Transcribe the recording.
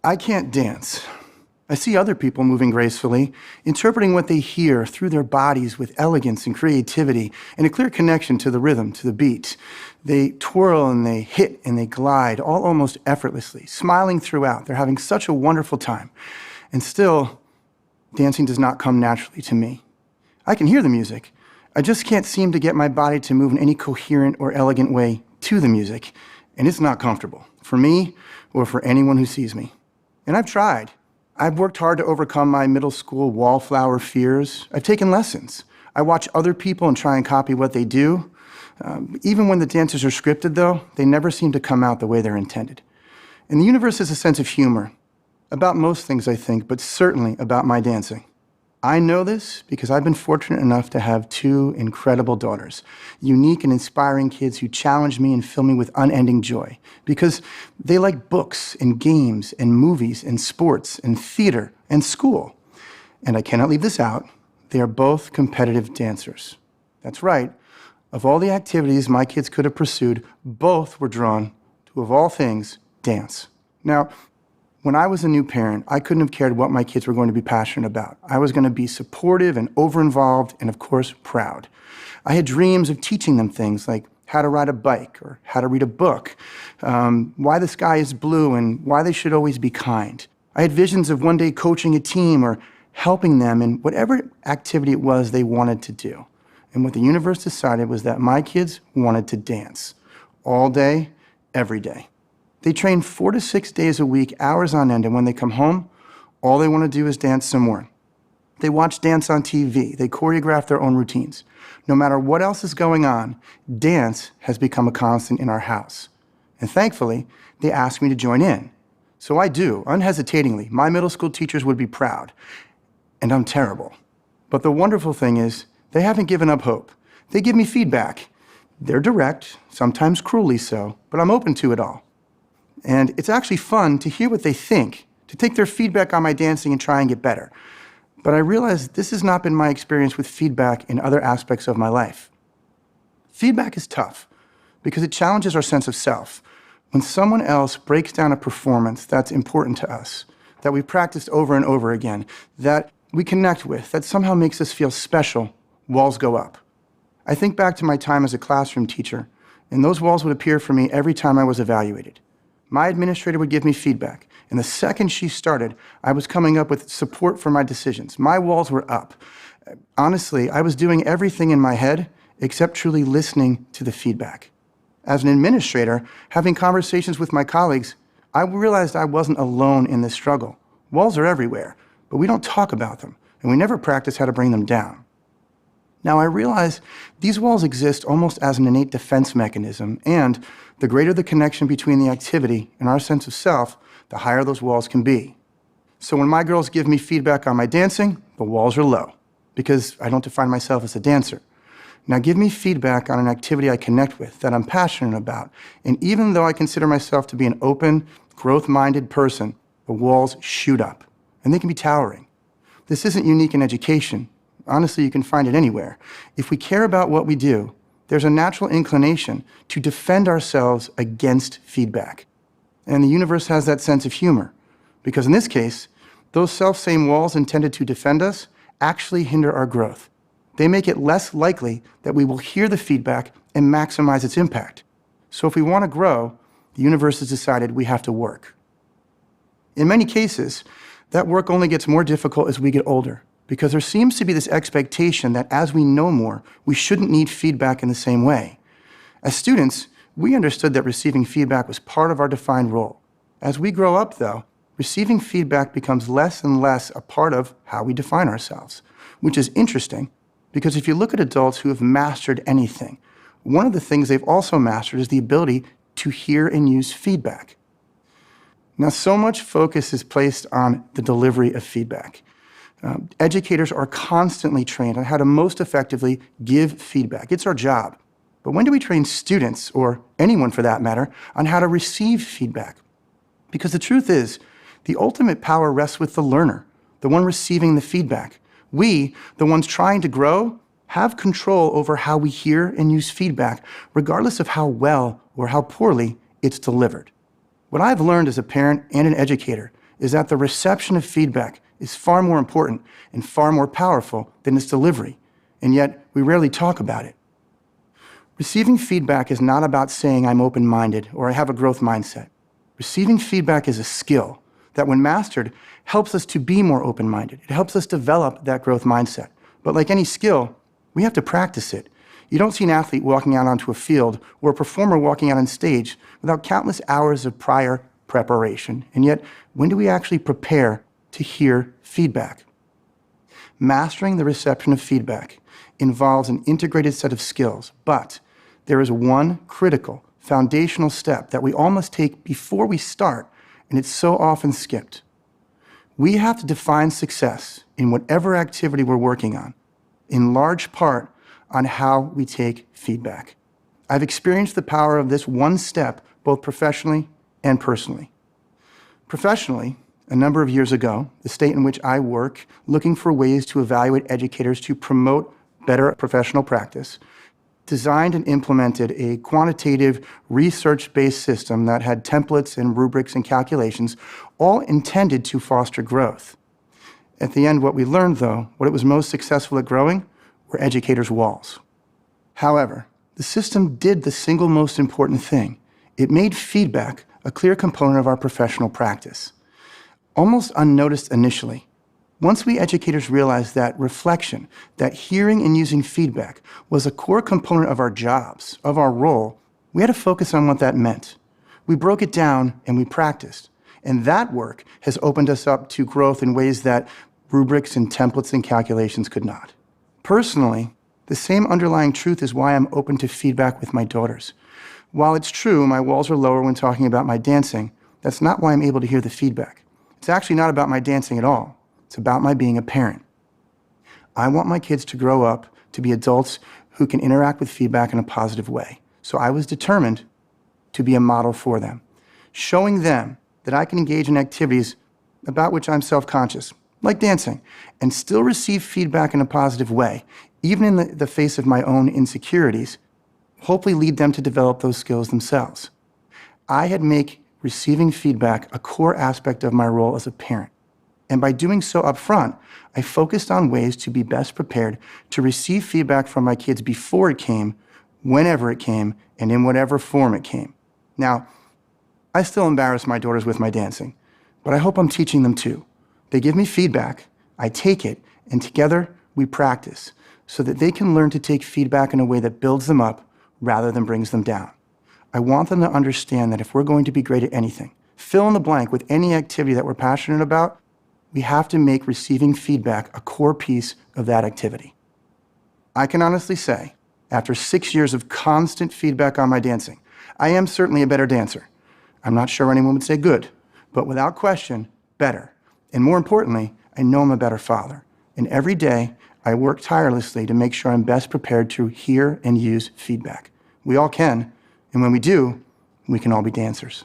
I can't dance. I see other people moving gracefully, interpreting what they hear through their bodies with elegance and creativity and a clear connection to the rhythm, to the beat. They twirl and they hit and they glide, all almost effortlessly, smiling throughout. They're having such a wonderful time. And still, dancing does not come naturally to me. I can hear the music. I just can't seem to get my body to move in any coherent or elegant way to the music, and it's not comfortable for me or for anyone who sees me. And I've tried. I've worked hard to overcome my middle school wallflower fears. I've taken lessons. I watch other people and try and copy what they do. Even when the dances are scripted, though, they never seem to come out the way they're intended. And the universe has a sense of humor about most things, I think, but certainly about my dancing. I know this because I've been fortunate enough to have two incredible daughters, unique and inspiring kids who challenge me and fill me with unending joy, because they like books and games and movies and sports and theater and school. And I cannot leave this out. They are both competitive dancers. That's right. Of all the activities my kids could have pursued, both were drawn to, of all things, dance. Now, when I was a new parent, I couldn't have cared what my kids were going to be passionate about. I was going to be supportive and over-involved and, of course, proud. I had dreams of teaching them things like how to ride a bike or how to read a book, why the sky is blue and why they should always be kind. I had visions of one day coaching a team or helping them in whatever activity it was they wanted to do. And what the universe decided was that my kids wanted to dance all day, every day. They train 4 to 6 days a week, hours on end, and when they come home, all they want to do is dance some more. They watch dance on TV. They choreograph their own routines. No matter what else is going on, dance has become a constant in our house. And thankfully, they ask me to join in. So I do, unhesitatingly. My middle school teachers would be proud. And I'm terrible. But the wonderful thing is, they haven't given up hope. They give me feedback. They're direct, sometimes cruelly so, but I'm open to it all. And it's actually fun to hear what they think, to take their feedback on my dancing and try and get better. But I realize this has not been my experience with feedback in other aspects of my life. Feedback is tough because it challenges our sense of self. When someone else breaks down a performance that's important to us, that we've practiced over and over again, that we connect with, that somehow makes us feel special, walls go up. I think back to my time as a classroom teacher, and those walls would appear for me every time I was evaluated. My administrator would give me feedback, and the second she started, I was coming up with support for my decisions. My walls were up. Honestly, I was doing everything in my head except truly listening to the feedback. As an administrator, having conversations with my colleagues, I realized I wasn't alone in this struggle. Walls are everywhere, but we don't talk about them, and we never practice how to bring them down. Now, I realize these walls exist almost as an innate defense mechanism, and the greater the connection between the activity and our sense of self, the higher those walls can be. So when my girls give me feedback on my dancing, the walls are low, because I don't define myself as a dancer. Now give me feedback on an activity I connect with, that I'm passionate about, and even though I consider myself to be an open, growth-minded person, the walls shoot up, and they can be towering. This isn't unique in education. Honestly, you can find it anywhere. If we care about what we do, there's a natural inclination to defend ourselves against feedback. And the universe has that sense of humor, because in this case, those self-same walls intended to defend us actually hinder our growth. They make it less likely that we will hear the feedback and maximize its impact. So if we want to grow, the universe has decided we have to work. In many cases, that work only gets more difficult as we get older, because there seems to be this expectation that as we know more, we shouldn't need feedback in the same way. As students, we understood that receiving feedback was part of our defined role. As we grow up, though, receiving feedback becomes less and less a part of how we define ourselves, which is interesting, because if you look at adults who have mastered anything, one of the things they've also mastered is the ability to hear and use feedback. Now, so much focus is placed on the delivery of feedback. Educators are constantly trained on how to most effectively give feedback. It's our job. But when do we train students, or anyone for that matter, on how to receive feedback? Because the truth is, the ultimate power rests with the learner, the one receiving the feedback. We, the ones trying to grow, have control over how we hear and use feedback, regardless of how well or how poorly it's delivered. What I've learned as a parent and an educator is that the reception of feedback is far more important and far more powerful than its delivery, and yet we rarely talk about it. Receiving feedback is not about saying I'm open-minded or I have a growth mindset. Receiving feedback is a skill that, when mastered, helps us to be more open-minded. It helps us develop that growth mindset. But like any skill, we have to practice it. You don't see an athlete walking out onto a field or a performer walking out on stage without countless hours of prior preparation. And yet, when do we actually prepare to hear feedback? Mastering the reception of feedback involves an integrated set of skills, but there is one critical, foundational step that we all must take before we start, and it's so often skipped. We have to define success in whatever activity we're working on, in large part on how we take feedback. I've experienced the power of this one step both professionally and personally. Professionally, a number of years ago, the state in which I work, looking for ways to evaluate educators to promote better professional practice, designed and implemented a quantitative, research-based system that had templates and rubrics and calculations, all intended to foster growth. At the end, what we learned, though, what it was most successful at growing, were educators' walls. However, the system did the single most important thing. It made feedback a clear component of our professional practice. Almost unnoticed initially, once we educators realized that reflection, that hearing and using feedback was a core component of our jobs, of our role, we had to focus on what that meant. We broke it down and we practiced. And that work has opened us up to growth in ways that rubrics and templates and calculations could not. Personally, the same underlying truth is why I'm open to feedback with my daughters. While it's true my walls are lower when talking about my dancing, that's not why I'm able to hear the feedback. It's actually not about my dancing at all. It's about my being a parent. I want my kids to grow up to be adults who can interact with feedback in a positive way. So I was determined to be a model for them, showing them that I can engage in activities about which I'm self-conscious, like dancing, and still receive feedback in a positive way, even in the face of my own insecurities, hopefully lead them to develop those skills themselves. I had made receiving feedback a core aspect of my role as a parent. And by doing so up front, I focused on ways to be best prepared to receive feedback from my kids before it came, whenever it came, and in whatever form it came. Now, I still embarrass my daughters with my dancing, but I hope I'm teaching them too. They give me feedback, I take it, and together we practice so that they can learn to take feedback in a way that builds them up rather than brings them down. I want them to understand that if we're going to be great at anything, fill in the blank with any activity that we're passionate about, we have to make receiving feedback a core piece of that activity. I can honestly say, after 6 years of constant feedback on my dancing, I am certainly a better dancer. I'm not sure anyone would say good, but without question, better. And more importantly, I know I'm a better father. And every day, I work tirelessly to make sure I'm best prepared to hear and use feedback. We all can, and when we do, we can all be dancers.